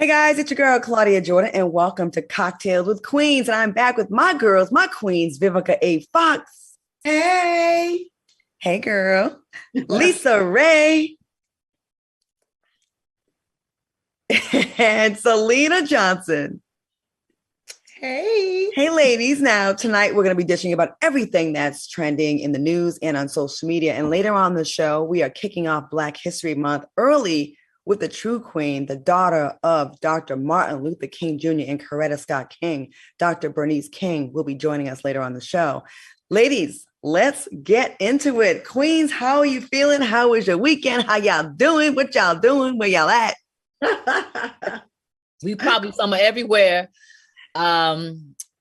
Hey guys, it's your girl Claudia Jordan, and welcome to Cocktails with Queens. And I'm back with my girls, my queens, Vivica A. Fox. Hey. Hey girl. Lisa Ray. And Selena Johnson. Hey. Hey ladies. Now, tonight we're going to be dishing about everything that's trending in the news and on social media. And later on the show, we are kicking off Black History Month early with the true queen, the daughter of Dr. Martin Luther King Jr. and Coretta Scott King. Dr. Bernice King will be joining us later on the show. Ladies, let's get into it. Queens, how are you feeling? How was your weekend? How y'all doing? What y'all doing? Where y'all at? We probably somewhere everywhere.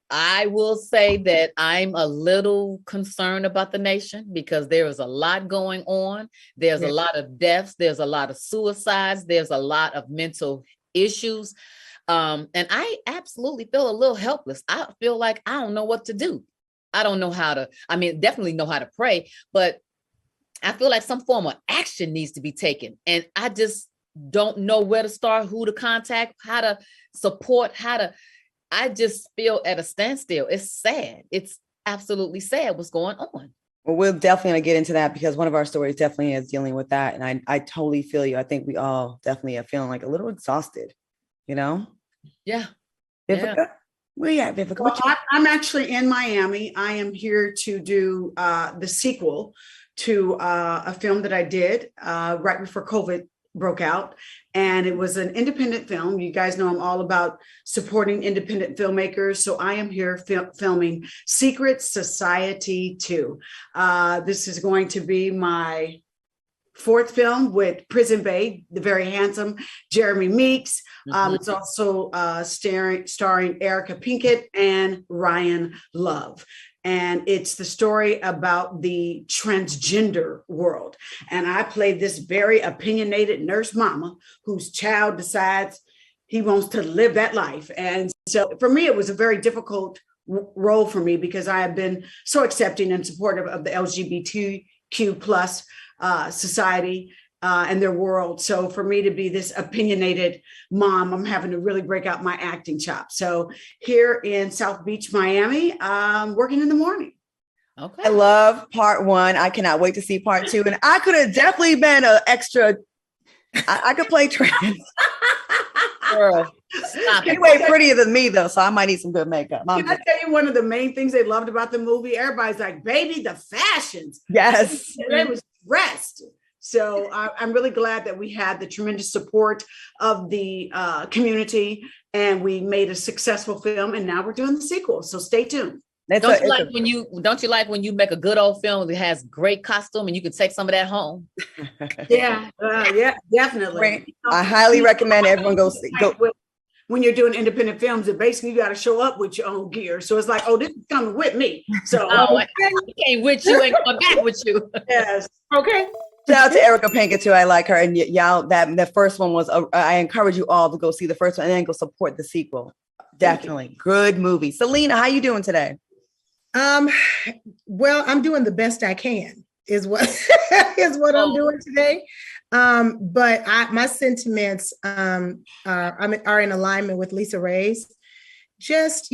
I will say that I'm a little concerned about the nation because there is a lot going on. There's a lot of deaths. There's a lot of suicides. There's a lot of mental issues. And I absolutely feel a little helpless. I feel like I don't know what to do. I don't know how to, definitely know how to pray, but I feel like some form of action needs to be taken. And I just don't know where to start, who to contact, how to support, I just feel at a standstill. It's sad. It's absolutely sad what's going on. Well, we're definitely going to get into that because one of our stories definitely is dealing with that. And I totally feel you. I think we all definitely are feeling like a little exhausted, you know? Yeah. Vivica? Yeah. Where you at, Vivica? Well, I'm actually in Miami. I am here to do the sequel to a film that I did right before COVID broke out. And it was an independent film. You guys know I'm all about supporting independent filmmakers. So I am here filming Secret Society 2. This is going to be my fourth film with Prison Babe, the very handsome Jeremy Meeks. It's also starring Erica Pinkett and Ryan Love. And it's the story about the transgender world. And I played this very opinionated nurse mama whose child decides he wants to live that life. And so for me, it was a very difficult role for me because I have been so accepting and supportive of the LGBTQ plus society and their world. So for me to be this opinionated mom, I'm having to really break out my acting chops. So here in South Beach, Miami, I'm working in the morning. Okay. I love part one. I cannot wait to see part two. And I could have definitely been an extra. I could play trans. Girl. You're way prettier than me, though, so I might need some good makeup. Can I tell you one of the main things they loved about the movie? Everybody's like, baby, the fashions. Yes. They was dressed. So I'm really glad that we had the tremendous support of the community and we made a successful film and now we're doing the sequel. So stay tuned. Don't you like when you make a good old film that has great costume and you can take some of that home? Yeah, definitely. I highly recommend everyone go. When you're doing independent films, it basically you got to show up with your own gear. So it's like, oh, this is coming with me. So I came with you and going back with you. Yes. Okay. Shout out to Erica Pinkett too. I like her, and y'all. That first one was. I encourage you all to go see the first one and then go support the sequel. Definitely good movie. Selena, how you doing today? Well, I'm doing the best I can. Is what I'm doing today. But my sentiments are in alignment with Lisa Ray's. Just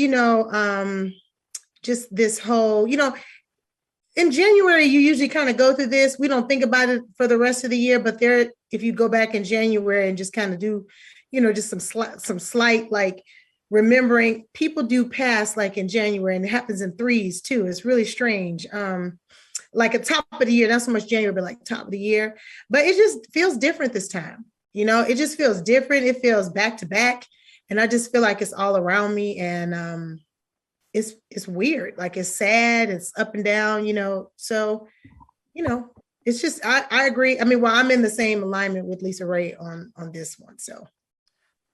just this whole in January, you usually kind of go through this. We don't think about it for the rest of the year, but if you go back in January and just kind of do, just some slight, like remembering people do pass like in January, and it happens in threes too. It's really strange. Like at top of the year, not so much January, but like top of the year, but it just feels different this time. It just feels different. It feels back to back. And I just feel like it's all around me. And, it's weird. Like it's sad, it's up and down, so, it's just, I agree. I'm in the same alignment with Lisa Ray on this one. So.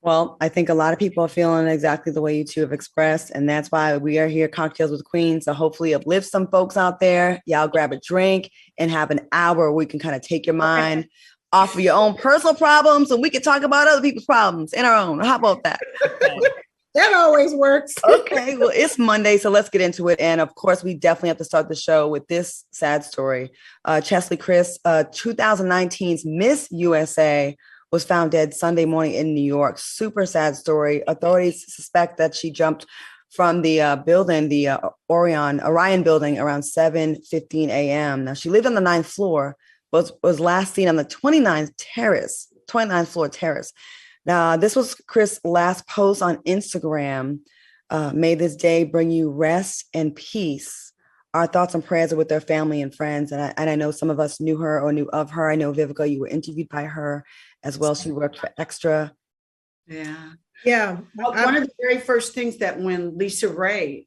Well, I think a lot of people are feeling exactly the way you two have expressed. And that's why we are here, Cocktails with Queens. So hopefully uplift some folks out there. Y'all grab a drink and have an hour where we can kind of take your mind off of your own personal problems and we can talk about other people's problems in our own. How about that? That always works. Okay, well, it's Monday, so let's get into it. And of course, we definitely have to start the show with this sad story. Cheslie Kryst, 2019's Miss USA, was found dead Sunday morning in New York. Super sad story. Authorities suspect that she jumped from the building, the Orion building, around 7:15 a.m. Now, she lived on the 9th floor, but was last seen on the 29th floor terrace. Now, this was Kryst's last post on Instagram. May this day bring you rest and peace. Our thoughts and prayers are with their family and friends. And I know some of us knew her or knew of her. I know, Vivica, you were interviewed by her as well. She worked for Extra. Yeah. Yeah. One of the very first things that when Lisa Ray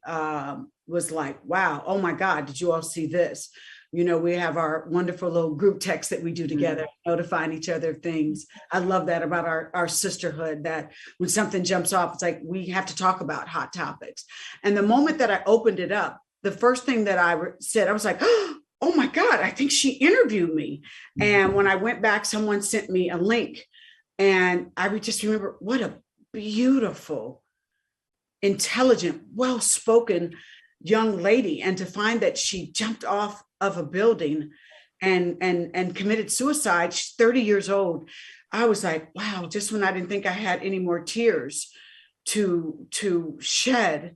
was like, wow, oh my God, did you all see this? You know, we have our wonderful little group text that we do together, notifying each other of things. I love that about our sisterhood, that when something jumps off, it's like, we have to talk about hot topics. And the moment that I opened it up, the first thing that I said, I was like, oh my God, I think she interviewed me. And when I went back, someone sent me a link, and I would just remember, what a beautiful, intelligent, well-spoken young lady. And to find that she jumped off of a building and committed suicide. She's 30 years old. I was like, wow, just when I didn't think I had any more tears to shed.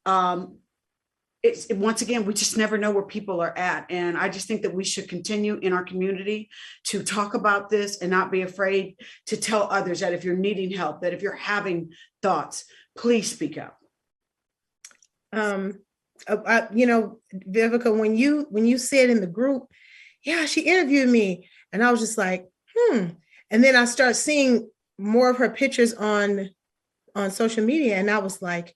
Once again, we just never know where people are at. And I just think that we should continue in our community to talk about this and not be afraid to tell others that if you're needing help, that if you're having thoughts, please speak up. Vivica, when you said in the group, yeah, she interviewed me, and I was just like, and then I start seeing more of her pictures on social media, and I was like,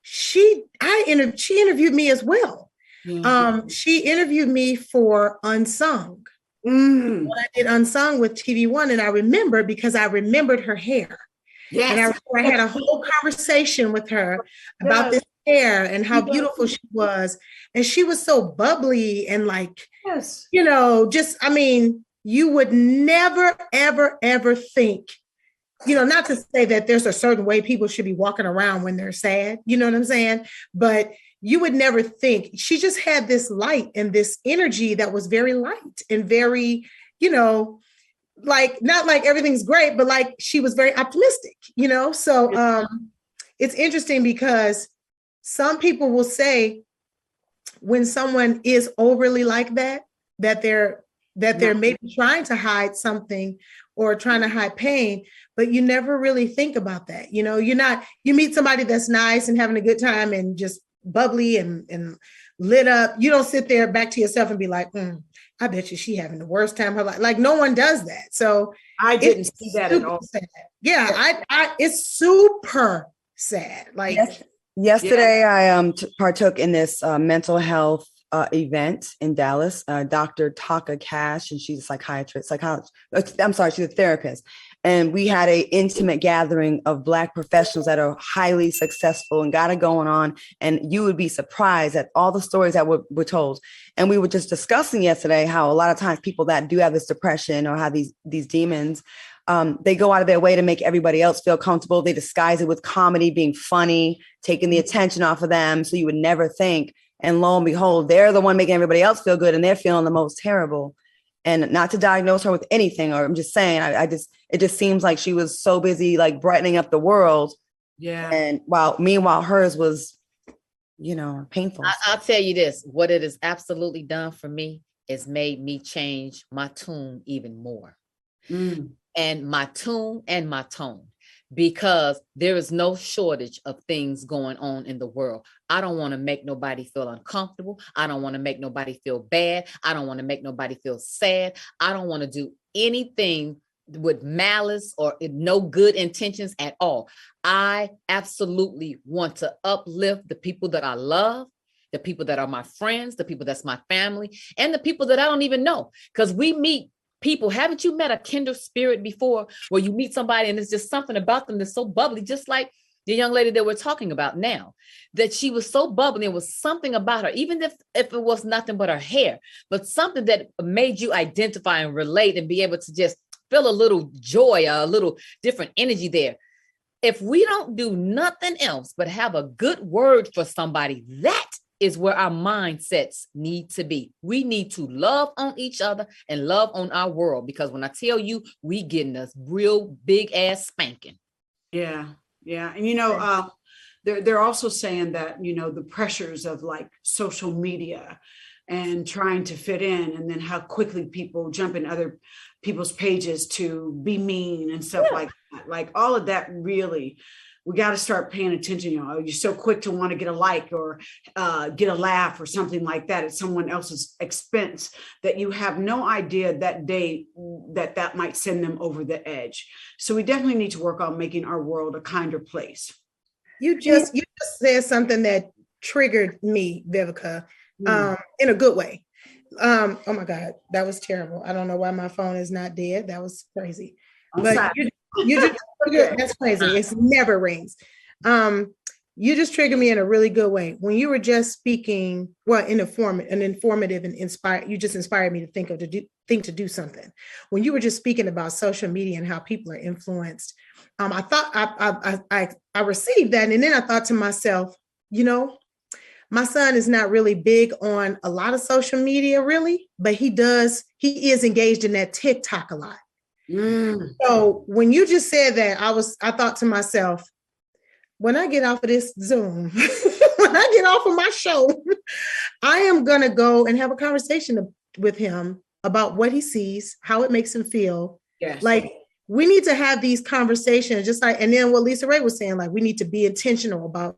she interviewed me as well. Mm-hmm. She interviewed me for Unsung. When I did Unsung with TV1, and I remember because I remembered her hair. Yes. And I had a whole conversation with her about this hair and how beautiful she was. And she was so bubbly and like, you would never, ever, ever think, not to say that there's a certain way people should be walking around when they're sad, you know what I'm saying? But you would never think. She just had this light and this energy that was very light and very, like, not like everything's great, but like she was very optimistic, So it's interesting because some people will say when someone is overly like that they're maybe trying to hide something or trying to hide pain, but you never really think about that. You meet somebody that's nice and having a good time and just bubbly and lit up. You don't sit there back to yourself and be like, I bet you she having the worst time of her life. Like, no one does that. So I didn't see that at all. Sad. Yeah, it's super sad. Like yesterday, I partook in this mental health event in Dallas. Dr. Taka Cash, and she's a psychologist. She's a therapist. And we had an intimate gathering of Black professionals that are highly successful and got it going on. And you would be surprised at all the stories that were told. And we were just discussing yesterday how a lot of times people that do have this depression or have these demons, they go out of their way to make everybody else feel comfortable. They disguise it with comedy, being funny, taking the attention off of them. So you would never think. And lo and behold, they're the one making everybody else feel good and they're feeling the most terrible. And not to diagnose her with anything, or I'm just saying, it just seems like she was so busy, like brightening up the world. Yeah. And meanwhile, hers was, painful. I'll tell you this, what it has absolutely done for me is made me change my tune even more. And my tune and my tone, because there is no shortage of things going on in the world. I don't want to make nobody feel uncomfortable. I don't want to make nobody feel bad. I don't want to make nobody feel sad. I don't want to do anything with malice or no good intentions at all. I absolutely want to uplift the people that I love, the people that are my friends, the people that's my family, and the people that I don't even know. Because we meet people. Haven't you met a kindred spirit before, where you meet somebody and it's just something about them that's so bubbly, just like the young lady that we're talking about now, that she was so bubbly. It was something about her, even if it was nothing but her hair, but something that made you identify and relate and be able to just feel a little joy, a little different energy there. If we don't do nothing else but have a good word for somebody, that is where our mindsets need to be. We need to love on each other and love on our world, because when I tell you, we getting a real big ass spanking. Yeah. Yeah. And they're also saying that, the pressures of like social media and trying to fit in, and then how quickly people jump in other people's pages to be mean and stuff like that. Like all of that, really, we got to start paying attention. You're so quick to want to get a like or get a laugh or something like that at someone else's expense, that you have no idea that day that might send them over the edge. So we definitely need to work on making our world a kinder place. You just said something that triggered me, Vivica, in a good way. Oh my God, that was terrible. I don't know why my phone is not dead. That was crazy. But you just that's crazy. It never rings. You just triggered me in a really good way. When you were just speaking, informative and inspired, you just inspired me to think to do something. When you were just speaking about social media and how people are influenced, I thought I received that, and then I thought to myself, my son is not really big on a lot of social media, really, but he is engaged in that TikTok a lot. So when you just said that, I thought to myself, when I get off of this Zoom, when I get off of my show, I am going to go and have a conversation with him about what he sees, how it makes him feel. Yes. Like, we need to have these conversations, just like, and then what Lisa Ray was saying, like, we need to be intentional about,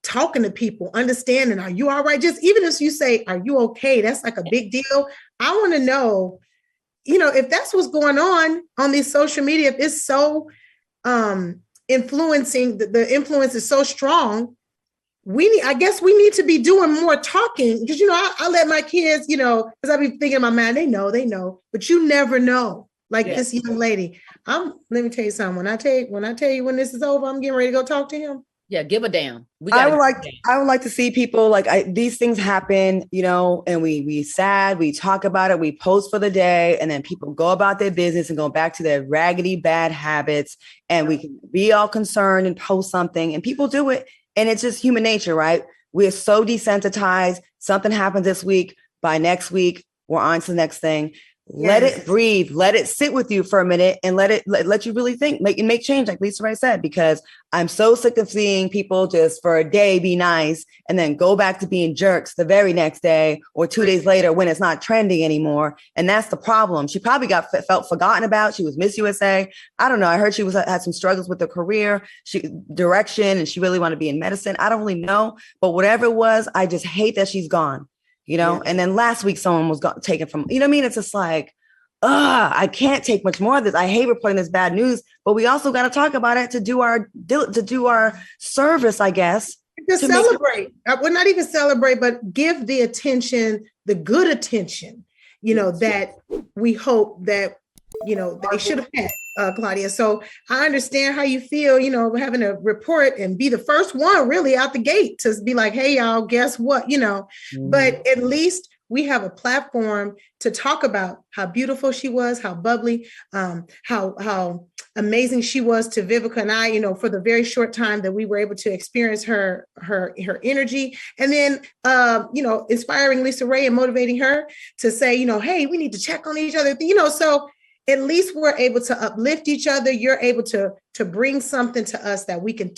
talking to people, understanding, are you all right? Just even if you say, are you okay? That's like a big deal. I want to know, if that's what's going on these social media, if it's so influencing, the influence is so strong, I guess we need to be doing more talking, because, I let my kids, because I be thinking in my mind, they know, but you never know. Like this young lady, let me tell you something. When I tell you when this is over, I'm getting ready to go talk to him. Yeah, give a damn. I would like to see people like these things happen, and we sad, we talk about it, we post for the day, and then people go about their business and go back to their raggedy bad habits, and we can be all concerned and post something, and people do it, and it's just human nature, right? We're so desensitized. Something happens this week, by next week, we're on to the next thing. Let it breathe, let it sit with you for a minute, and let you really think, make change, like Lisa Ray said, because I'm so sick of seeing people just for a day be nice and then go back to being jerks the very next day or 2 days later when it's not trending anymore. And that's the problem. She probably felt forgotten about. She was Miss USA. I don't know. I heard she had some struggles with her career, direction, and she really wanted to be in medicine. I don't really know, but whatever it was, I just hate that she's gone. And then last week someone was taken from, what I mean? It's just like, I can't take much more of this. I hate reporting this bad news, but we also got to talk about it to do our service, I guess. To celebrate. I would not even celebrate, but give the attention, the good attention, that we hope that, they should have had, Claudia. So I understand how you feel, having a report and be the first one really out the gate to be like, hey, y'all, guess what, but at least we have a platform to talk about how beautiful she was, how bubbly, how amazing she was to Vivica and I, for the very short time that we were able to experience her energy. And then, inspiring Lisa Ray and motivating her to say, hey, we need to check on each other, so at least we're able to uplift each other. You're able to bring something to us that we can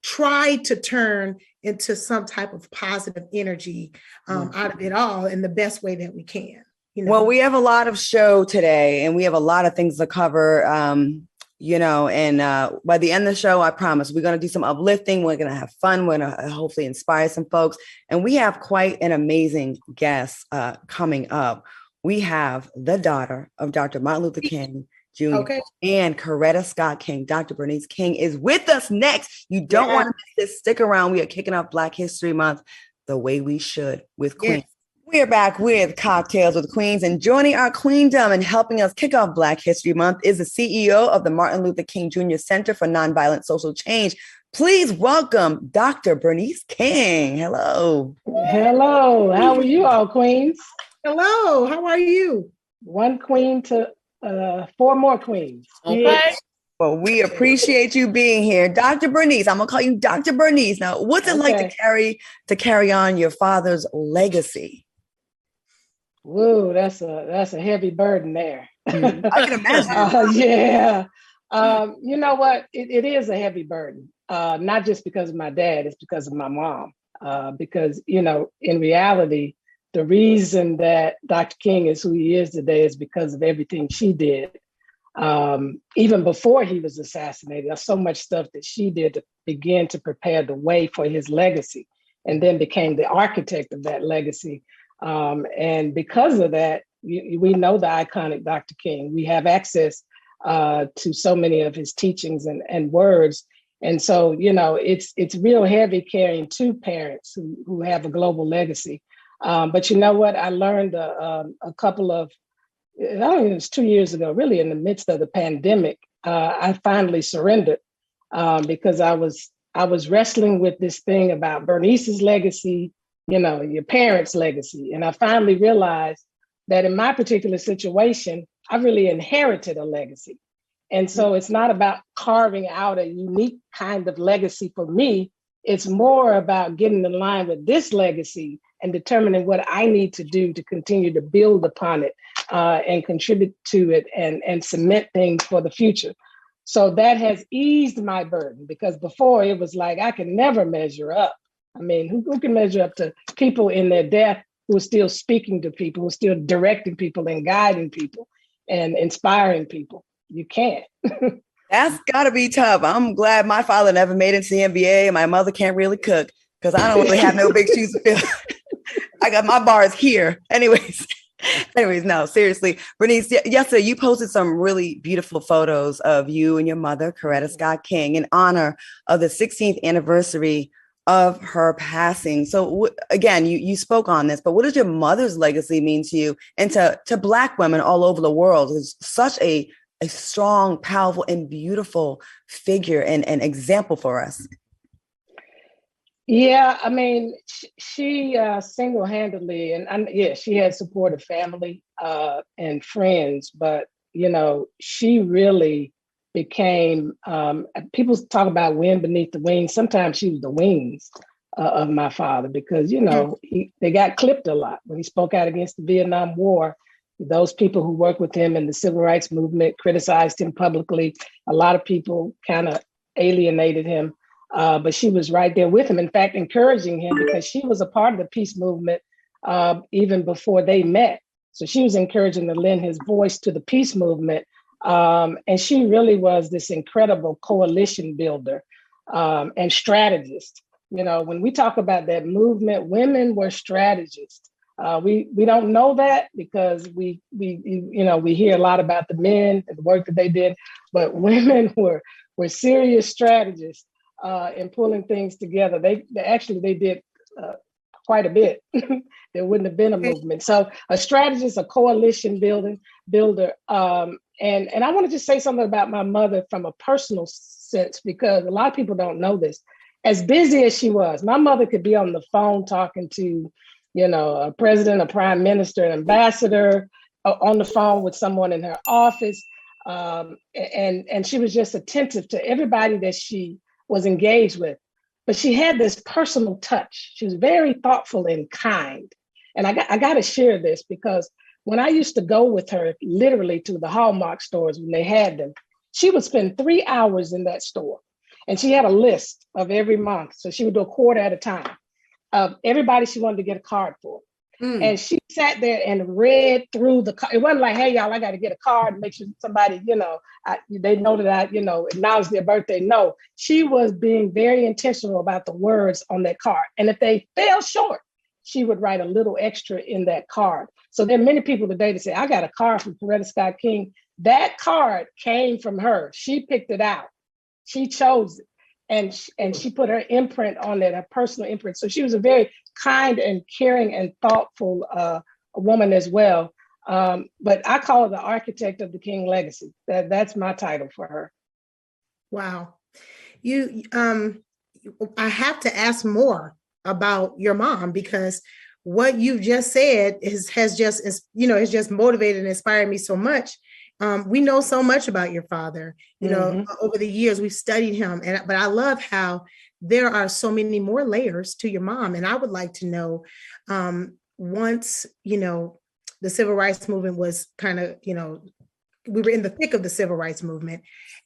try to turn into some type of positive energy out of it all in the best way that we can. Well, we have a lot of show today, and we have a lot of things to cover. And by the end of the show, I promise we're going to do some uplifting. We're going to have fun. We're going to hopefully inspire some folks. And we have quite an amazing guest coming up. We have the daughter of Dr. Martin Luther King Jr. And Coretta Scott King. Dr. Bernice King is with us next. You don't want to miss this. Stick around. We are kicking off Black History Month the way we should with Queens. We're back with Cocktails with Queens, and joining our queendom and helping us kick off Black History Month is the CEO of the Martin Luther King Jr. Center for Nonviolent Social Change. Please welcome Dr. Bernice King. Hello. Hello. How are you all, Queens? Hello. How are you? One queen to 4 more queens. Okay. Well, we appreciate you being here. Dr. Bernice, I'm going to call you Dr. Bernice. Now, what's it like to carry on your father's legacy? Whoa, that's a heavy burden there. I can imagine. Yeah. You know what? It is a heavy burden, not just because of my dad, it's because of my mom. Because, in reality, the reason that Dr. King is who he is today is because of everything she did. Even before he was assassinated, there's so much stuff that she did to begin to prepare the way for his legacy, and then became the architect of that legacy. And because of that, we know the iconic Dr. King. We have access to so many of his teachings and words. And so, it's real heavy carrying two parents who have a global legacy. But you know what? I learned a couple of, I don't know, it was 2 years ago, really in the midst of the pandemic, I finally surrendered because I was wrestling with this thing about Bernice's legacy, your parents' legacy. And I finally realized that in my particular situation, I really inherited a legacy. And so it's not about carving out a unique kind of legacy for me. It's more about getting in line with this legacy and determining what I need to do to continue to build upon it and contribute to it and cement things for the future. So that has eased my burden, because before it was like, I can never measure up. I mean, who can measure up to people in their death who are still speaking to people, who are still directing people and guiding people and inspiring people? You can't. That's got to be tough. I'm glad my father never made it to the NBA. My mother can't really cook because I don't really have no big shoes to fill. I got my bars here. Anyways, no, seriously. Bernice, yesterday you posted some really beautiful photos of you and your mother, Coretta Scott King, in honor of the 16th anniversary of her passing. So again, you spoke on this, but what does your mother's legacy mean to you and to Black women all over the world? It's such a strong, powerful, and beautiful figure and example for us. Yeah, I mean, she single-handedly, and she had supportive family and friends, but, she really became, people talk about wind beneath the wings. Sometimes she was the wings of my father because, they got clipped a lot when he spoke out against the Vietnam War. Those people who worked with him in the civil rights movement criticized him publicly. A lot of people kind of alienated him, but she was right there with him. In fact, encouraging him because she was a part of the peace movement even before they met. So she was encouraging to lend his voice to the peace movement. And she really was this incredible coalition builder and strategist. When we talk about that movement, women were strategists. We don't know that because we hear a lot about the men and the work that they did, but women were serious strategists in pulling things together. They did quite a bit. There wouldn't have been a movement. So a strategist, a coalition builder. And I want to just say something about my mother from a personal sense, because a lot of people don't know this. As busy as she was, my mother could be on the phone talking to a president, a prime minister, an ambassador, on the phone with someone in her office. And she was just attentive to everybody that she was engaged with. But she had this personal touch. She was very thoughtful and kind. And I got to share this because when I used to go with her literally to the Hallmark stores when they had them, she would spend 3 hours in that store. And she had a list of every month. So she would do a quarter at a time of everybody she wanted to get a card for. And she sat there and read through the card. It wasn't like, hey, y'all, I got to get a card and make sure somebody, they know that I, acknowledge their birthday. No, she was being very intentional about the words on that card. And if they fell short, she would write a little extra in that card. So there are many people today that say, I got a card from Coretta Scott King. That card came from her. She picked it out. She chose it. And she put her imprint on it, her personal imprint. So she was a very kind and caring and thoughtful woman as well. But I call her the architect of the King legacy. That's my title for her. Wow. I have to ask more about your mom, because what you just said has just motivated and inspired me so much. we know so much about your father, you know, over the years we've studied him. But I love how there are so many more layers to your mom. And I would like to know, once, you know, the civil rights movement was kind of, you know, we were in the thick of the civil rights movement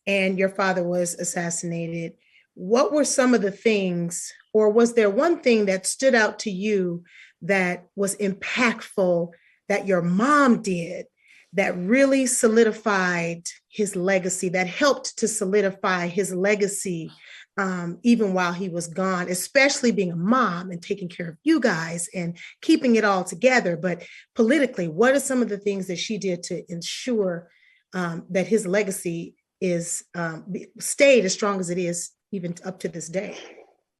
and your father was assassinated. What were some of the things, or was there one thing that stood out to you that was impactful that your mom did that really solidified his legacy, that helped to solidify his legacy, even while he was gone, especially being a mom and taking care of you guys and keeping it all together? But politically, what are some of the things that she did to ensure that his legacy is stayed as strong as it is even up to this day?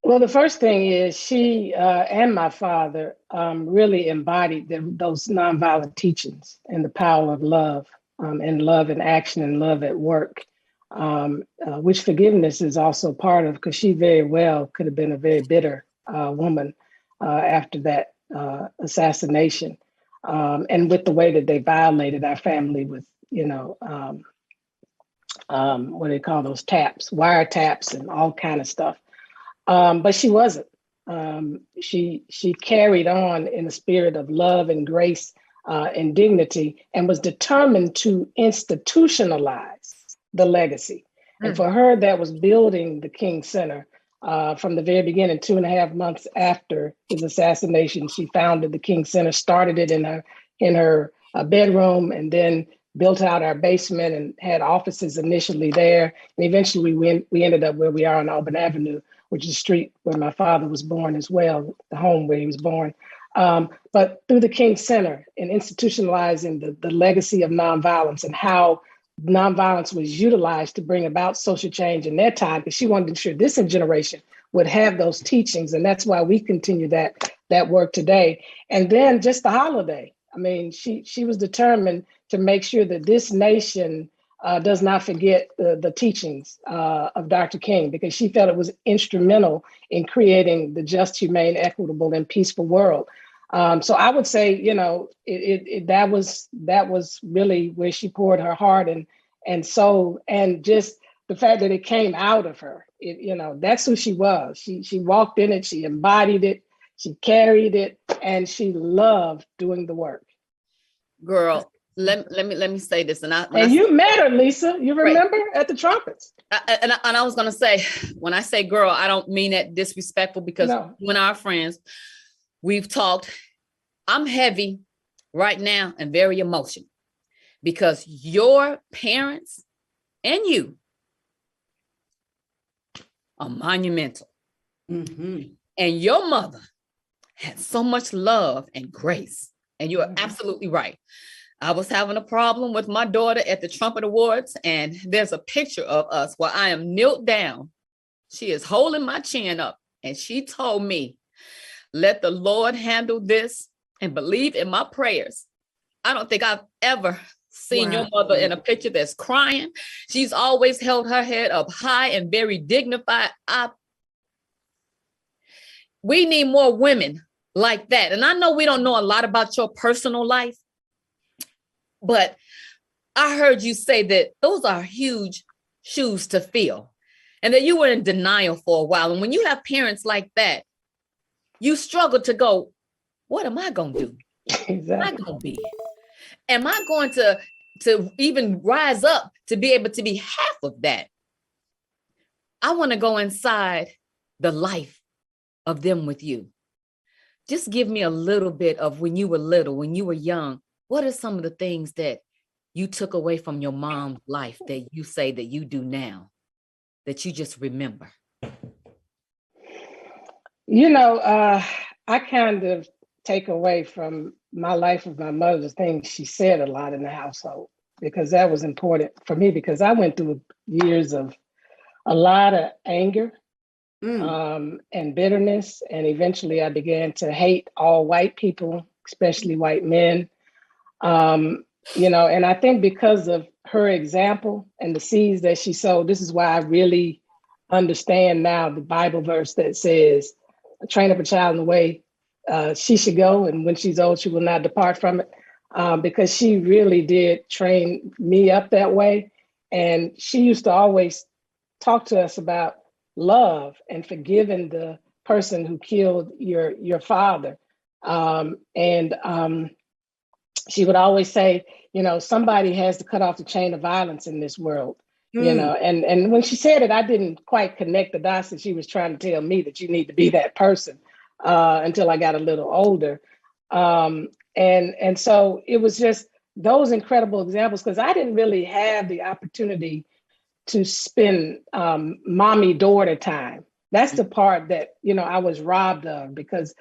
Well, the first thing is she and my father really embodied those nonviolent teachings and the power of love, and love in action and love at work, which forgiveness is also part of, because she very well could have been a very bitter woman after that assassination, and with the way that they violated our family with, you know, what do they call those taps, wiretaps and all kind of stuff. But she wasn't. She carried on in a spirit of love and grace and dignity, and was determined to institutionalize the legacy. And for her, that was building the King Center. From the very beginning, 2.5 months after his assassination, she founded the King Center, started it in her bedroom, and then built out our basement and had offices initially there. And eventually we ended up where we are on Auburn Avenue, which is the street where my father was born as well, the home where he was born. But through the King Center and institutionalizing the legacy of nonviolence and how nonviolence was utilized to bring about social change in their time, because she wanted to ensure this generation would have those teachings. And that's why we continue that work today. And then just the holiday. I mean, she was determined to make sure that this nation does not forget the teachings of Dr. King, because she felt it was instrumental in creating the just, humane, equitable, and peaceful world. So I would say, you know, that was really where she poured her heart and soul, and just the fact that it came out of her. You know, that's who she was. She walked in it, she embodied it, she carried it, and she loved doing the work. Girl, let me say this, you met her, Lisa. You remember, right, at the trumpets. And I was gonna say, when I say girl, I don't mean that disrespectful, because you and our friends, we've talked. I'm heavy right now and very emotional, because your parents and you are monumental. And your mother had so much love and grace. And you are absolutely right. I was having a problem with my daughter at the Trumpet Awards, and there's a picture of us where I am knelt down. She is holding my chin up, and she told me, let the Lord handle this and believe in my prayers. I don't think I've ever seen your mother in a picture that's crying. She's always held her head up high and very dignified. We need more women like that. And I know we don't know a lot about your personal life, but I heard you say that those are huge shoes to fill, and that you were in denial for a while. And when you have parents like that, you struggle to go, what am I going to do? Exactly. What am I going to be? Am I going to even rise up to be able to be half of that? I want to go inside the life of them with you. Just give me a little bit of when you were little, when you were young. What are some of the things that you took away from your mom's life that you say that you do now, that you just remember? You know, I kind of take away from my life of my mother things she said a lot in the household, because that was important for me, because I went through years of a lot of anger and bitterness. And eventually I began to hate all white people, especially white men. You know, and I think because of her example and the seeds that she sowed, this is why I really understand now the Bible verse that says, train up a child in the way she should go, and when she's old, she will not depart from it. because she really did train me up that way. And she used to always talk to us about love and forgiving the person who killed your father. She would always say, somebody has to cut off the chain of violence in this world. And when she said it, I didn't quite connect the dots that she was trying to tell me that you need to be that person until I got a little older. And so it was just those incredible examples, because I didn't really have the opportunity to spend mommy-daughter time. That's the part that, I was robbed of, because,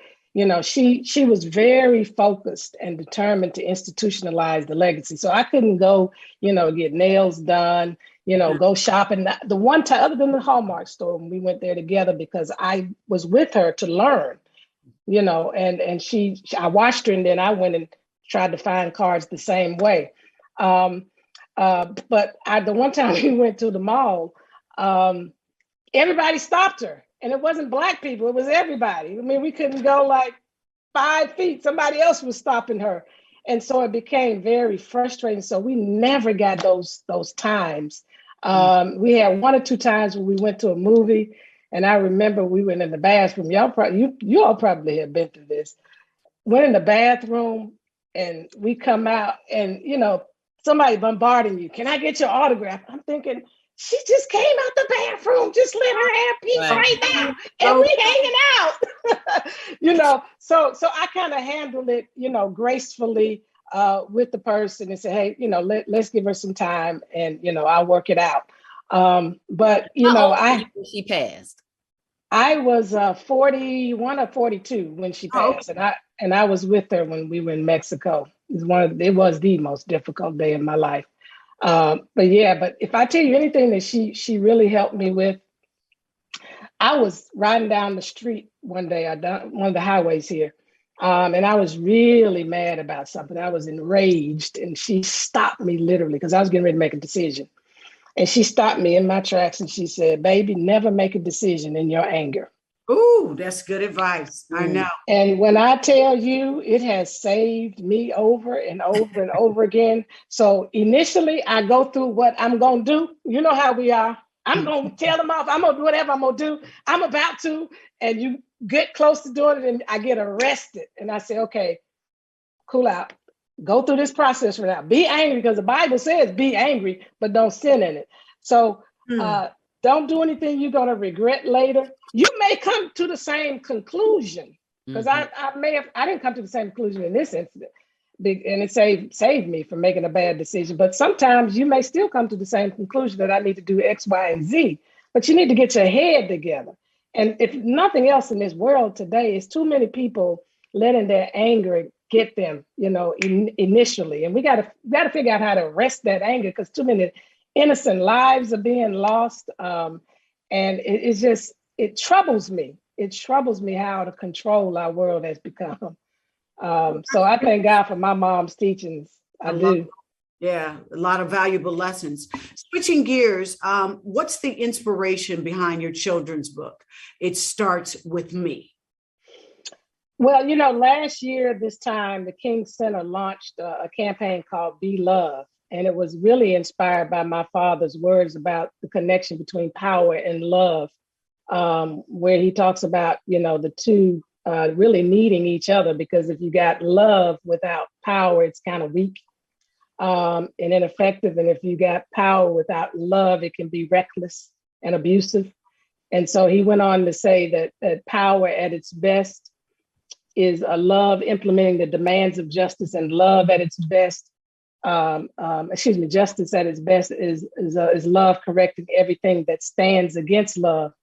she was very focused and determined to institutionalize the legacy. So I couldn't go, get nails done, go shopping. The one time, other than the Hallmark store, when we went there together, because I was with her to learn, and I watched her, and then I went and tried to find cards the same way. But the one time we went to the mall, everybody stopped her. And it wasn't Black people, it was everybody. I mean, we couldn't go like 5 feet. Somebody else was stopping her. And so it became very frustrating. So we never got those times. We had 1 or 2 times when we went to a movie, and I remember we went in the bathroom. You all probably have been through this. Went in the bathroom, and we come out, and somebody bombarding you. Can I get your autograph? I'm thinking, she just came out the bathroom. Just let her have peace right now, and we hanging out. So I kind of handled it, gracefully with the person and say, hey, let's give her some time, and I'll work it out. But she passed. I was 41 or 42 when she passed, and I was with her when we were in Mexico. It was the most difficult day of my life. But if I tell you anything that she really helped me with, I was riding down the street one day, one of the highways here, and I was really mad about something. I was enraged, and she stopped me literally, because I was getting ready to make a decision. And she stopped me in my tracks, and she said, baby, never make a decision in your anger. Ooh, that's good advice. I know. And when I tell you, it has saved me over and over and over again. So initially, I go through what I'm going to do. You know how we are. I'm going to tell them off. I'm going to do whatever I'm going to do. I'm about to. And you get close to doing it, and I get arrested. And I say, okay, cool out. Go through this process right now. Be angry, because the Bible says be angry, but don't sin in it. So don't do anything you're going to regret later. You may come to the same conclusion, because I didn't come to the same conclusion in this incident, and it saved me from making a bad decision. But sometimes you may still come to the same conclusion that I need to do X, Y, and Z, but you need to get your head together. And if nothing else in this world today, is too many people letting their anger get them, initially. And we got to figure out how to arrest that anger, because too many innocent lives are being lost. And it troubles me. It troubles me how out of control our world has become. So I thank God for my mom's teachings. I do. Yeah, a lot of valuable lessons. Switching gears, what's the inspiration behind your children's book? It Starts With Me. Well, last year, this time, the King Center launched a campaign called Be Love. And it was really inspired by my father's words about the connection between power and love, where he talks about, the two really needing each other, because if you got love without power, it's kind of weak and ineffective. And if you got power without love, it can be reckless and abusive. And so he went on to say that power at its best is a love implementing the demands of justice, and love at its best. Justice at its best is love correcting everything that stands against love.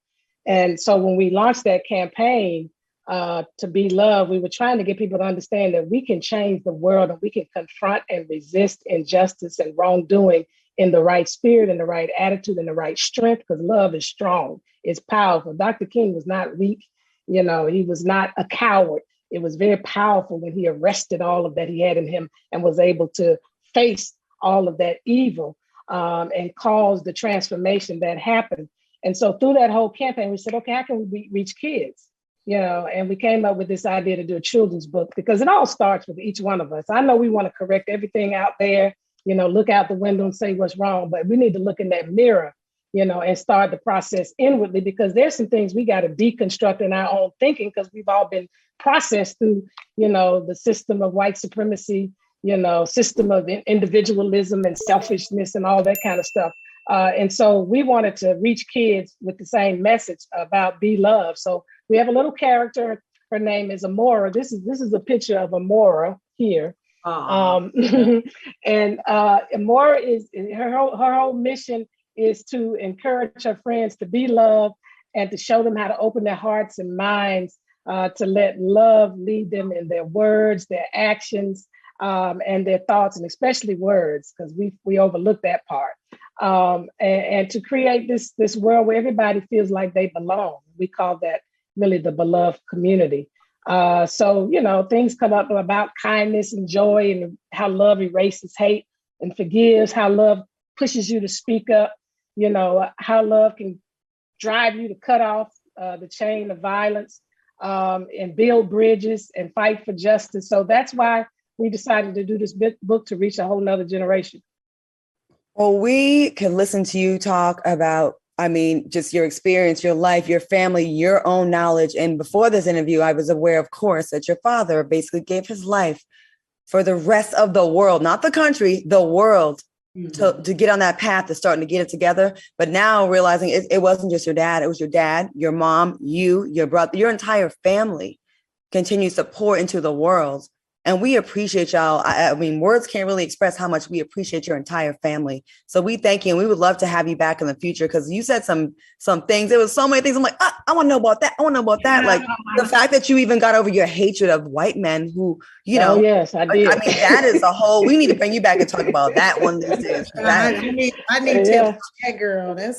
And so when we launched that campaign to Be Love, we were trying to get people to understand that we can change the world, and we can confront and resist injustice and wrongdoing in the right spirit and the right attitude and the right strength, because love is strong, it's powerful. Dr. King was not weak. He was not a coward. It was very powerful when he arrested all of that he had in him and was able to face all of that evil and cause the transformation that happened. And so through that whole campaign, we said, okay, how can we reach kids? and we came up with this idea to do a children's book because it all starts with each one of us. I know we want to correct everything out there, look out the window and say what's wrong, but we need to look in that mirror, and start the process inwardly, because there's some things we got to deconstruct in our own thinking, because we've all been processed through, the system of white supremacy, system of individualism and selfishness and all that kind of stuff. And so we wanted to reach kids with the same message about be loved. So we have a little character. Her name is Amora. This is a picture of Amora here. And Amora is her whole mission is to encourage her friends to be loved and to show them how to open their hearts and minds to let love lead them in their words, their actions, and their thoughts, and especially words, because we overlook that part. And to create this world where everybody feels like they belong. We call that really the beloved community. So, things come up about kindness and joy, and how love erases hate and forgives, how love pushes you to speak up, how love can drive you to cut off the chain of violence, and build bridges and fight for justice. So that's why we decided to do this book, to reach a whole nother generation. Well, we can listen to you talk about, just your experience, your life, your family, your own knowledge. And before this interview, I was aware, of course, that your father basically gave his life for the rest of the world, not the country, the world, to get on that path to starting to get it together. But now realizing it wasn't just your dad, it was your dad, your mom, you, your brother, your entire family continues to pour into the world. And we appreciate y'all. Words can't really express how much we appreciate your entire family. So we thank you. And we would love to have you back in the future, because you said some things. There was so many things. I'm like, I want to know about that. I want to know about that. Like the fact that you even got over your hatred of white men who, Oh, yes, I did. That is a whole, we need to bring you back and talk about that one these days. I need tips on that, girl. That's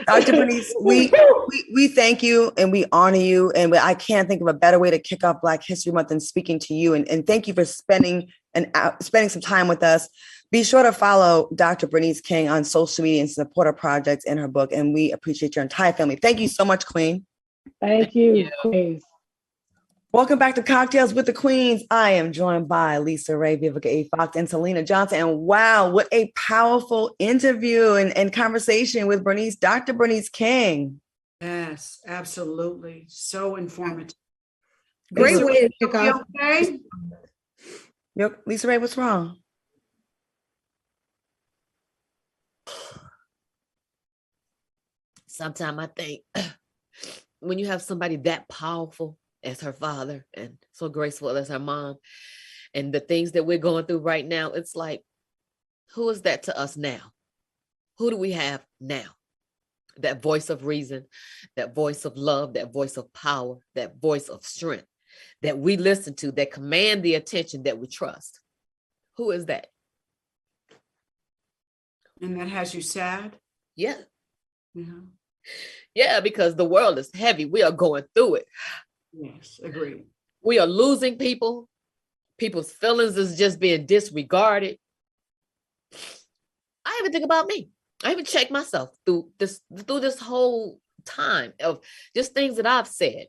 Dr. Bernice, we thank you and we honor you. And I can't think of a better way to kick off Black History Month than speaking to you. And thank you for spending some time with us. Be sure to follow Dr. Bernice King on social media and support her projects and her book. And we appreciate your entire family. Thank you so much, Queen. Thank you, Queens. Welcome back to Cocktails with the Queens. I am joined by Lisa Ray, Vivica A. Fox, and Selena Johnson. And wow, what a powerful interview and conversation with Dr. Bernice King. Yes, absolutely. So informative. Great way to kick off. Okay? Yep. Lisa Ray, what's wrong? Sometimes I think when you have somebody that powerful as her father and so graceful as her mom, and the things that we're going through right now, it's like, who is that to us now? Who do we have now? That voice of reason, that voice of love, that voice of power, that voice of strength that we listen to, that command the attention that we trust. Who is that? And that has you sad? Yeah. Yeah. Yeah, because the world is heavy. We are going through it. Yes, agreed. We are losing people. People's feelings is just being disregarded. I even think about me. I even check myself through this whole time of just things that I've said,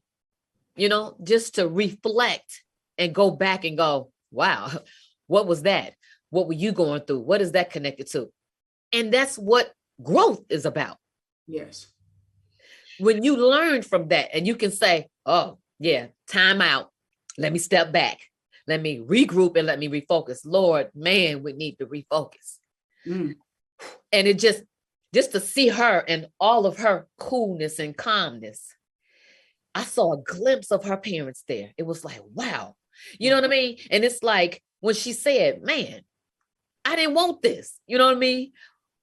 just to reflect and go back and go, wow, what was that? What were you going through? What is that connected to? And that's what growth is about. Yes. When you learn from that and you can say, oh, yeah, time out. Let me step back. Let me regroup and let me refocus. Lord, man, we need to refocus. And it just to see her and all of her coolness and calmness. I saw a glimpse of her parents there. It was like, wow. You know what I mean? And it's like when she said, man, I didn't want this. You know what I mean?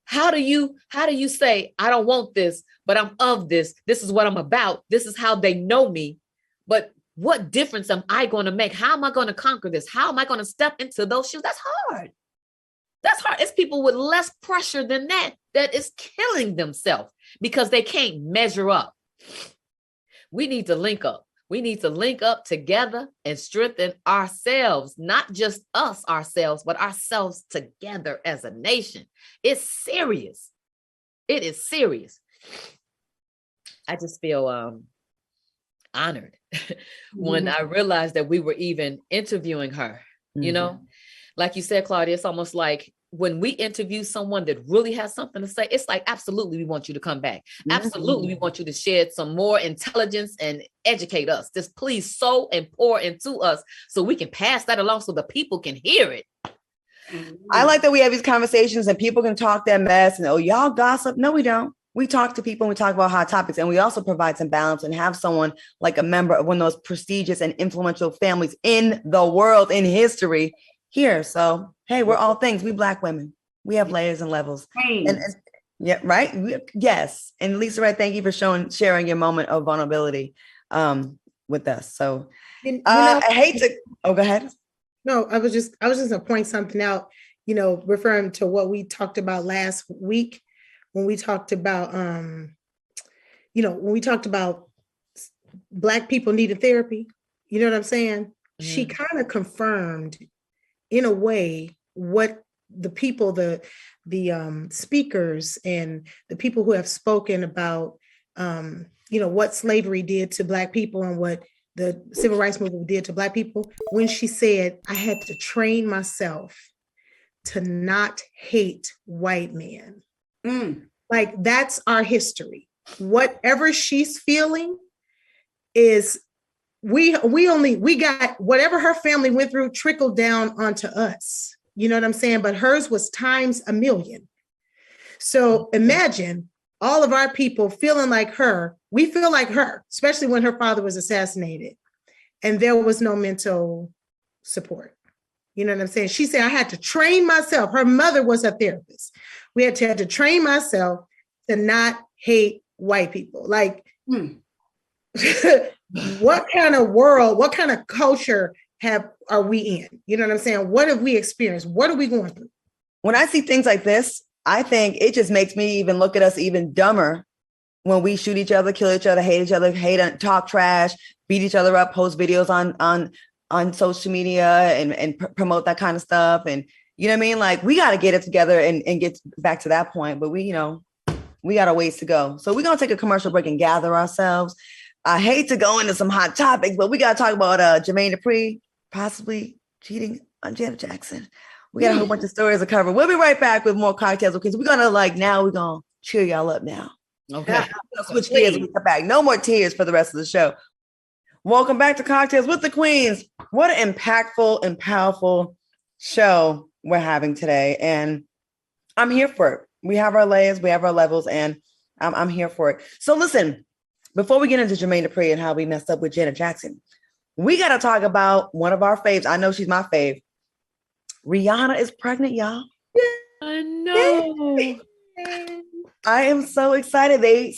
How do you say, I don't want this, but I'm of this. This is what I'm about. This is how they know me. But what difference am I going to make? How am I going to conquer this? How am I going to step into those shoes? That's hard. That's hard. It's people with less pressure than that is killing themselves because they can't measure up. We need to link up. We need to link up together and strengthen ourselves, not just us ourselves, but ourselves together as a nation. It's serious. It is serious. I just feel honored when I realized that we were even interviewing her, you know, like you said, Claudia, it's almost like when we interview someone that really has something to say, it's like, absolutely, we want you to come back. Absolutely, we want you to share some more intelligence and educate us. Just please sow and pour into us so we can pass that along so the people can hear it. I like that we have these conversations and people can talk their mess and, oh, y'all gossip. No, we don't. We talk to people and we talk about hot topics, and we also provide some balance and have someone like a member of one of those prestigious and influential families in the world, in history here. So, hey, we're all things. We Black women. We have layers and levels. And yeah, right. Yes. And Lisa Red, thank you for sharing your moment of vulnerability with us. So I hate to, go ahead. No, I was just gonna point something out, you know, referring to what we talked about last week when we talked about, you know, when we talked about Black people needed therapy, you know what I'm saying? She kind of confirmed in a way what the people, the speakers and the people who have spoken about, you know, what slavery did to Black people and what the civil rights movement did to Black people, when she said, I had to train myself to not hate white men. Like, that's our history. Whatever she's feeling is, we got whatever her family went through trickled down onto us. You know what I'm saying? But hers was times a million. So imagine all of our people feeling like her. We feel like her, especially when her father was assassinated and there was no mental support. You know what I'm saying? She said, I had to train myself. Her mother was a therapist. We had to train myself to not hate white people. Like, what kind of world, what kind of culture are we in? You know what I'm saying? What have we experienced? What are we going through? When I see things like this, I think it just makes me even look at us even dumber when we shoot each other, kill each other, hate each other, talk trash, beat each other up, post videos on social media and promote that kind of stuff. And you know what I mean? Like, we got to get it together and get back to that point. But we got a ways to go. So we're going to take a commercial break and gather ourselves. I hate to go into some hot topics, but we got to talk about Jermaine Dupri possibly cheating on Janet Jackson. We got a whole bunch of stories to cover. We'll be right back with more cocktails because we're going to cheer y'all up now. Okay. Switch gears when we come back. No more tears for the rest of the show. Welcome back to Cocktails with the Queens. What an impactful and powerful show we're having today. And I'm here for it. We have our layers, we have our levels, and I'm here for it. So listen, before we get into Jermaine Dupri and how we messed up with Janet Jackson, we got to talk about one of our faves. I know she's my fave. Rihanna is pregnant, y'all. I know. I am so excited. They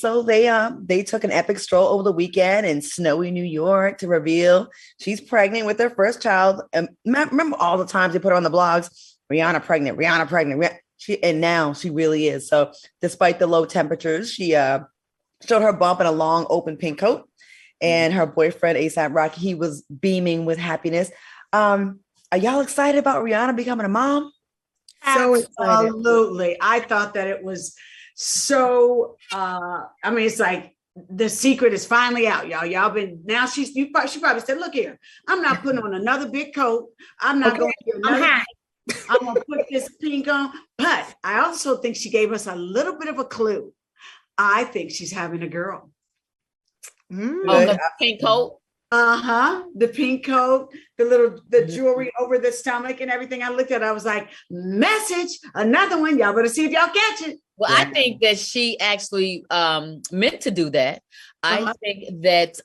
took an epic stroll over the weekend in snowy New York to reveal she's pregnant with their first child. And remember all the times they put her on the blogs, Rihanna pregnant. And now she really is. So despite the low temperatures, she showed her bump in a long open pink coat, and her boyfriend A$AP Rocky, he was beaming with happiness. Are y'all excited about Rihanna becoming a mom? So absolutely. I thought that it was so, it's like the secret is finally out, y'all. She probably said, look here, I'm not putting on another big coat. I'm not going to I'm going to put this pink on. But I also think she gave us a little bit of a clue. I think she's having a girl. The pink coat. The pink coat, the jewelry over the stomach and everything. I looked at it, I was like, message, another one. Y'all better see if y'all catch it. Well, I think that she actually meant to do that. I think that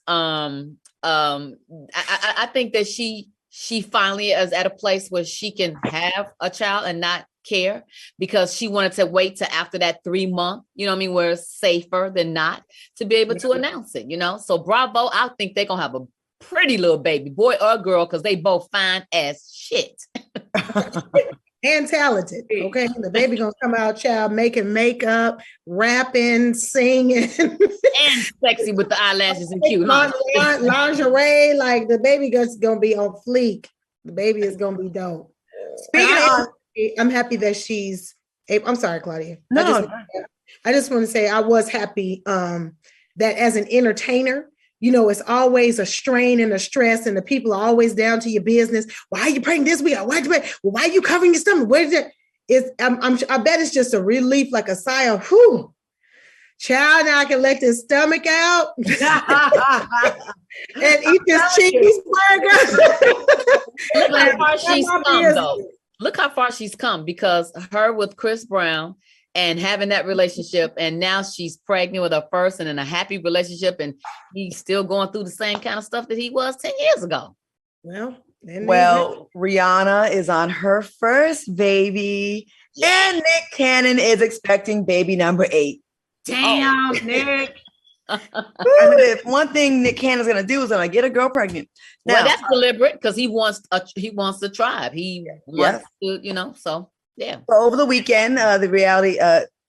I think that she finally is at a place where she can have a child and not care, because she wanted to wait till after that 3 month, you know what I mean, where it's safer than not to be able to announce it, you know? So bravo. I think they're going to have a pretty little baby, boy or girl, because they both fine as shit. And talented. Okay. The baby gonna come out, child, making makeup, rapping, singing. And sexy with the eyelashes and cute. Lingerie, like the baby is gonna be on fleek. The baby is gonna be dope. Speaking of, I'm happy that she's I'm sorry, Claudia. No. I just want to say I was happy that as an entertainer, it's always a strain and a stress, and the people are always down to your business. Why are you pregnant this week? Why are you covering your stomach? Where's it? I bet it's just a relief, like a sigh of whew. Child, now I can let this stomach out and eat this cheeseburger. Look how far she's come, though. Look how far she's come, because her with Chris Brown and having that relationship, and now she's pregnant with her first and in a happy relationship, and he's still going through the same kind of stuff that he was 10 years ago. Well, Rihanna is on her first baby, and Nick Cannon is expecting baby number 8. Damn, Nick. If one thing Nick Cannon's gonna do is gonna get a girl pregnant. Now, that's deliberate, because he wants the tribe. He wants to, so yeah. So over the weekend, the reality,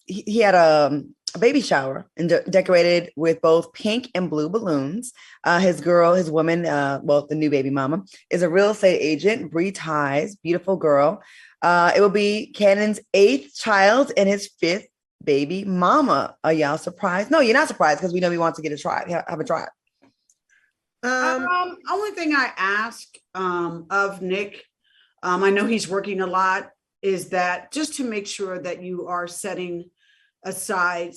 he had a baby shower and decorated with both pink and blue balloons. His woman, the new baby mama, is a real estate agent, Bree Ties, beautiful girl. It will be Cannon's 8th child and his 5th baby mama. Are y'all surprised? No, you're not surprised, because we know he wants to get a tribe. Have a tribe. Only thing I ask of Nick, I know he's working a lot, is that just to make sure that you are setting aside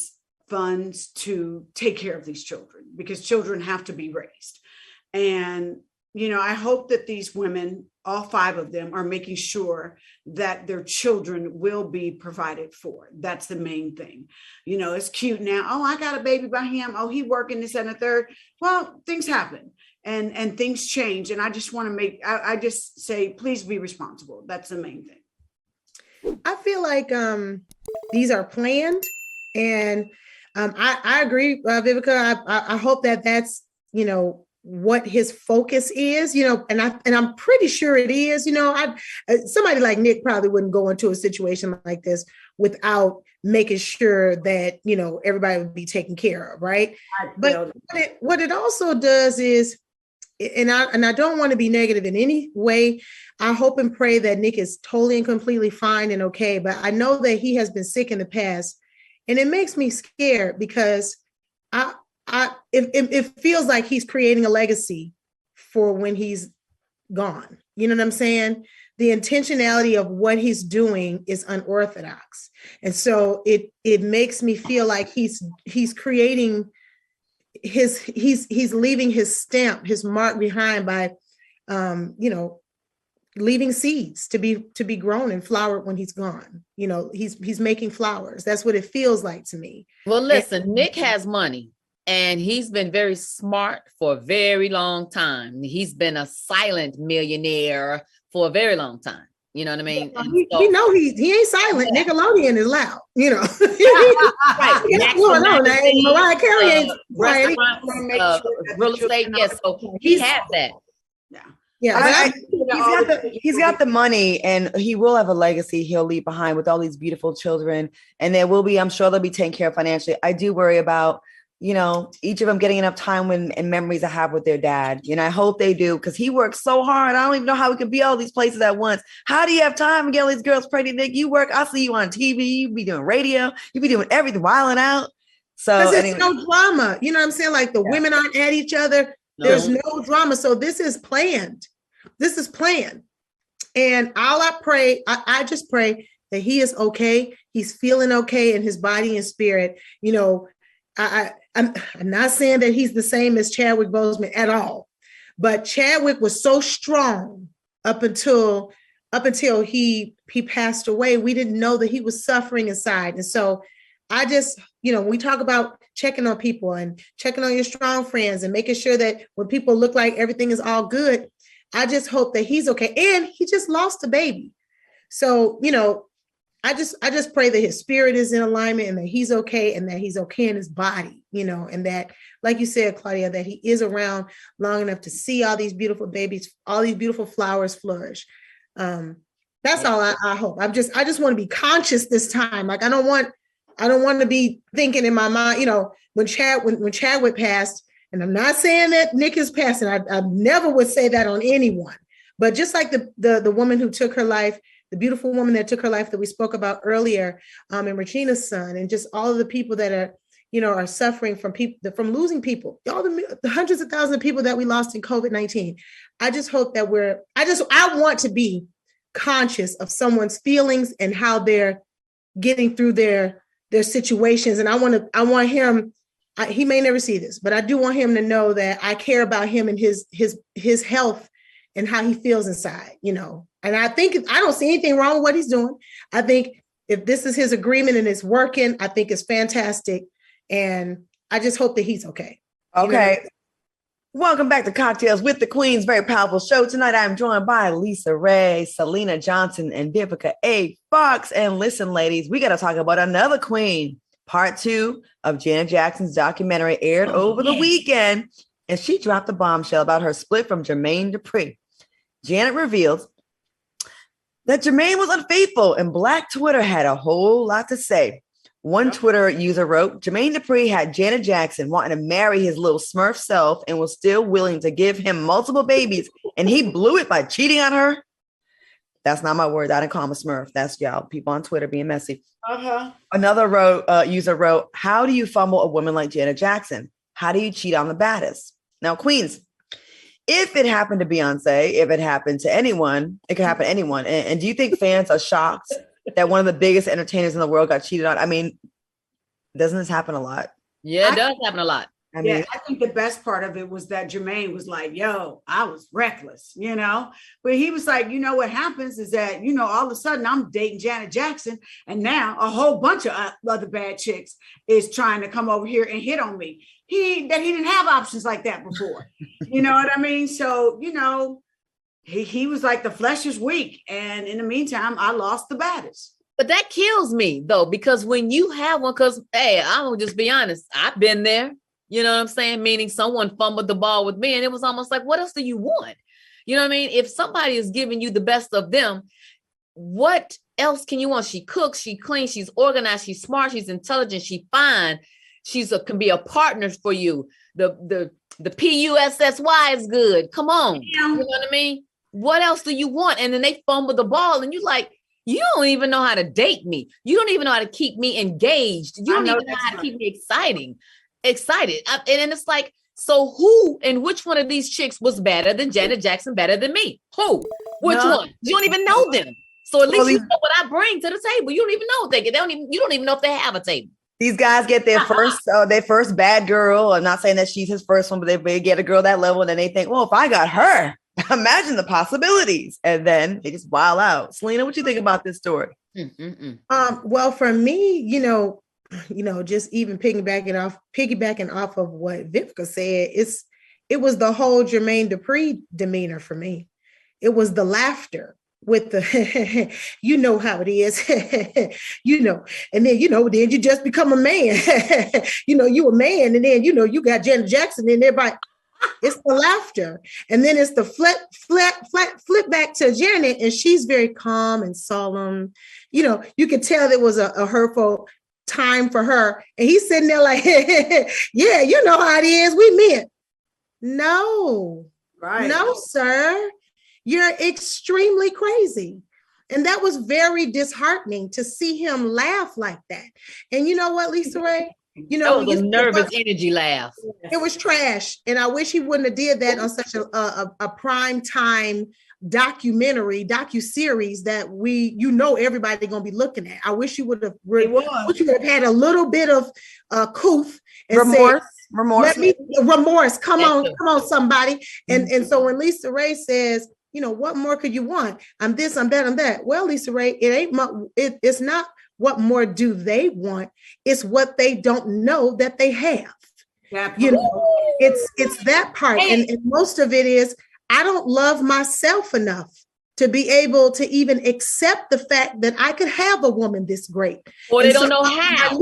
funds to take care of these children, because children have to be raised. And, I hope that these women, all 5 of them, are making sure that their children will be provided for. That's the main thing. It's cute now. Oh, I got a baby by him. Oh, he working this and a third. Well, things happen and things change. And I just want to I just say, please be responsible. That's the main thing. I feel like these are planned, and I agree, Vivica. I hope that that's what his focus is, and I'm pretty sure it is. Somebody like Nick probably wouldn't go into a situation like this without making sure that everybody would be taken care of, right? But what it also does is, and I don't want to be negative in any way. I hope and pray that Nick is totally and completely fine and okay. But I know that he has been sick in the past, and it makes me scared, because it feels like he's creating a legacy for when he's gone. You know what I'm saying? The intentionality of what he's doing is unorthodox, and so it makes me feel like he's creating he's leaving his stamp, his mark behind by leaving seeds to be grown and flowered when he's gone. He's making flowers. That's what it feels like to me. Well, listen, Nick has money, and he's been very smart for a very long time. He's been a silent millionaire for a very long time. You know what I mean? Yeah, we know he ain't silent. Yeah. Nickelodeon is loud, Right. What's going on? Mariah Carey ain't real estate. Yes, so he has that. Yeah. He's got the money, and he will have a legacy he'll leave behind with all these beautiful children. And I'm sure they'll be taken care of financially. I do worry about, each of them getting enough time and memories to have with their dad. I hope they do, because he works so hard. I don't even know how he can be all these places at once. How do you have time to get all these girls pregnant? Nick, you work. I see you on TV. You be doing radio. You be doing everything, wilding out. So there's no drama. You know what I'm saying? Like the women aren't at each other. No. There's no drama. So this is planned. And all I pray, I just pray that he is okay. He's feeling okay in his body and spirit. I'm not saying that he's the same as Chadwick Boseman at all, but Chadwick was so strong up until he passed away. We didn't know that he was suffering inside. And so I just, when we talk about checking on people and checking on your strong friends and making sure that when people look like everything is all good, I just hope that he's okay. And he just lost a baby. So, I just pray that his spirit is in alignment and that he's okay, and that he's okay in his body, and that, like you said, Claudia, that he is around long enough to see all these beautiful babies, all these beautiful flowers flourish. That's all I hope. I just want to be conscious this time. Like, I don't want to be thinking in my mind, when Chadwick passed, and I'm not saying that Nick is passing. I never would say that on anyone, but just like the woman who took her life, the beautiful woman that took her life that we spoke about earlier, and Regina's son, and just all of the people that are, are suffering from from losing people, all the hundreds of thousands of people that we lost in COVID-19. I just hope that I want to be conscious of someone's feelings and how they're getting through their situations. And I want him, he may never see this, but I do want him to know that I care about him and his health and how he feels inside, And I don't see anything wrong with what he's doing. I think if this is his agreement and it's working, I think it's fantastic. And I just hope that he's okay. Okay. Welcome back to Cocktails with the Queens. Very powerful show. Tonight, I'm joined by Lisa Ray, Selena Johnson, and Vivica A. Fox. And listen, ladies, we got to talk about another queen. Part 2 of Janet Jackson's documentary aired over the weekend. And she dropped a bombshell about her split from Jermaine Dupri. Janet revealed that Jermaine was unfaithful, and Black Twitter had a whole lot to say. One Twitter user wrote, Jermaine Dupri had Janet Jackson wanting to marry his little Smurf self and was still willing to give him multiple babies, and he blew it by cheating on her. That's not my word. I didn't call him a Smurf. That's y'all people on Twitter being messy. Another user wrote, how do you fumble a woman like Janet Jackson? How do you cheat on the baddest? Now, Queens, if it happened to Beyonce, if it happened to anyone, it could happen to anyone. And do you think fans are shocked that one of the biggest entertainers in the world got cheated on? I mean, doesn't this happen a lot? Yeah, it does happen a lot. I think the best part of it was that Jermaine was like, yo, I was reckless, but he was like, what happens is that, all of a sudden I'm dating Janet Jackson, and now a whole bunch of other bad chicks is trying to come over here and hit on me. He didn't have options like that before. You know what I mean? So, he was like, the flesh is weak. And in the meantime, I lost the baddest. But that kills me, though, because when you have one, because, hey, I'm going to just be honest, I've been there. You know what I'm saying? Meaning someone fumbled the ball with me, and it was almost like, what else do you want? You know what I mean? If somebody is giving you the best of them, what else can you want? She cooks, she cleans, she's organized, she's smart, she's intelligent, she's fine. Can be a partner for you. The PUSSY is good. Come on. You know what I mean? What else do you want? And then they fumble the ball, and you like, you don't even know how to date me. You don't even know how to keep me engaged. You don't even know how to keep me excited. And then it's like, so who and which one of these chicks was better than Janet Jackson, better than me? Who? Which one? You don't even know them. So at least you know what I bring to the table. You don't even know you don't even know if they have a table. These guys get their first bad girl. I'm not saying that she's his first one, but they get a girl that level and then they think, well, if I got her, imagine the possibilities. And then they just wild out. Selena, what you think about this story? Well, for me, just even piggybacking off of what Vivica said, it was the whole Jermaine Dupri demeanor for me. It was the laughter with the, how it is, and then, then you just become a man, you a man, and then, you got Janet Jackson and everybody, it's the laughter. And then it's the flip back to Janet, and she's very calm and solemn. You could tell there was a hurtful time for her. And he's sitting there like, yeah, you know how it is. We men. No, right. No, sir. You're extremely crazy. And that was very disheartening to see him laugh like that. And you know what, Lisa Ray? That was a nervous energy laugh. It was trash. And I wish he wouldn't have did that on such a prime time docu-series that everybody gonna be looking at. I wish you would have had a little bit of couth and remorse. Come on, somebody. And so when Lisa Ray says, what more could you want? I'm this, I'm that, I'm that. Well, Lisa Ray, it's not what more do they want. It's what they don't know that they have. It's that part. And most of it is, I don't love myself enough to be able to even accept the fact that I could have a woman this great. Or they don't know how.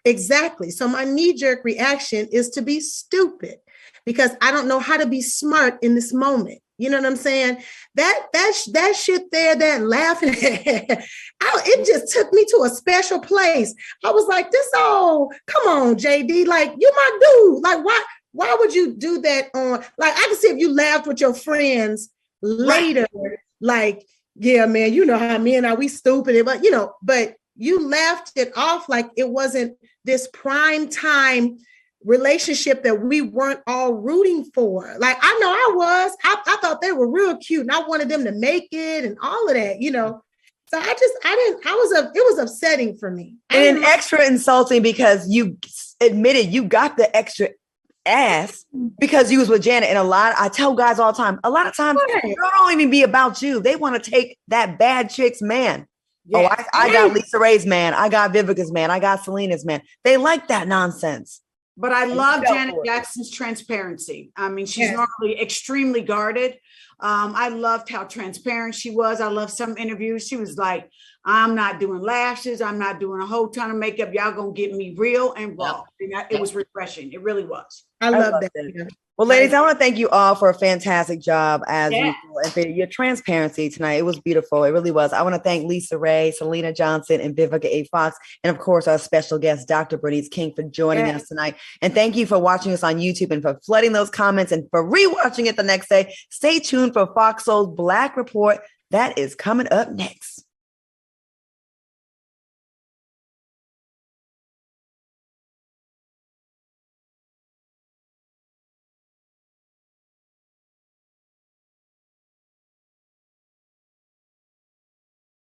Exactly. So my knee-jerk reaction is to be stupid because I don't know how to be smart in this moment. You know what I'm saying? That shit there, that laughing, it just took me to a special place. I was like, come on, JD, like, you my dude. Like, why would you do that on, like, I can see if you laughed with your friends later, like, yeah, man, you know how men are, we stupid, but you left it off like it wasn't this prime time relationship that we weren't all rooting for. Like, I know I thought they were real cute and I wanted them to make it and all of that, you know. So it was upsetting for me. And extra insulting because you admitted you got the extra ass because you was with Janet. And I tell guys all the time, a lot of times it don't even be about you. They want to take that bad chick's man. Yes. Oh, I got Lisa Ray's man. I got Vivica's man. I got Selena's man. They like that nonsense. But I love Janet Jackson's transparency. I mean, she's normally extremely guarded. I loved how transparent she was. I love some interviews. She was like, I'm not doing lashes. I'm not doing a whole ton of makeup. Y'all gonna get me real and raw. And it was refreshing. It really was. I love that. Well, ladies, I want to thank you all for a fantastic job as usual and for your transparency tonight. It was beautiful. It really was. I want to thank Lisa Ray, Selena Johnson, and Vivica A. Fox, and of course, our special guest, Dr. Bernice King, for joining us tonight. And thank you for watching us on YouTube and for flooding those comments and for rewatching it the next day. Stay tuned for FOXSOUL's Black Report. That is coming up next.